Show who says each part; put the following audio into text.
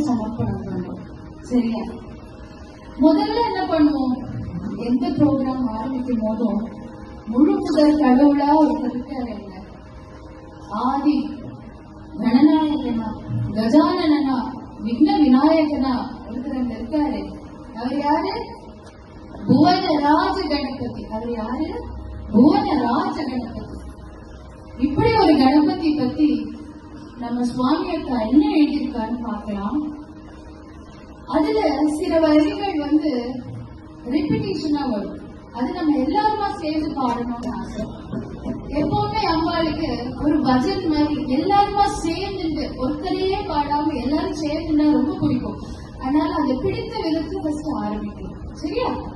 Speaker 1: சமர்ப்பணம் பண்ணுவோம். சரியா? முதல்ல என்ன பண்ணுவோம்? எந்த ப்ரோக்ராம் ஆரம்பிக்கும் போதும் முழு முதல் கடவுளா ஒரு இருக்காரு. ஆதி கணநாயகனா, கஜானனா, விக்ன விநாயகனா ஒருத்தர் இருக்காரு. அவர் யாரு? புவனராஜ கணபதி. அவர் யாரு? புவனராஜ கணபதி. இப்படி ஒரு கணபதி பத்தி நம்ம சுவாமி அக்கா என்ன எழுதியிருக்காருன்னு பார்க்கலாம். அதுல சில வரிகள் ரிப்பீட்டேஷனா வரும். அது நம்ம எல்லாருமா சேர்ந்து பாடணும்னு ஆசை. எப்பவுமே அம்பாளுக்கு ஒரு பஜன் மாதிரி எல்லாருமா சேர்ந்துட்டு ஒருத்தரையே பாடாம எல்லாரும் சேர்ந்துன்னா ரொம்ப பிடிக்கும். அதனால அதை பிடித்த விதத்தை ஃபர்ஸ்ட் ஆரம்பிக்கும். சரியா?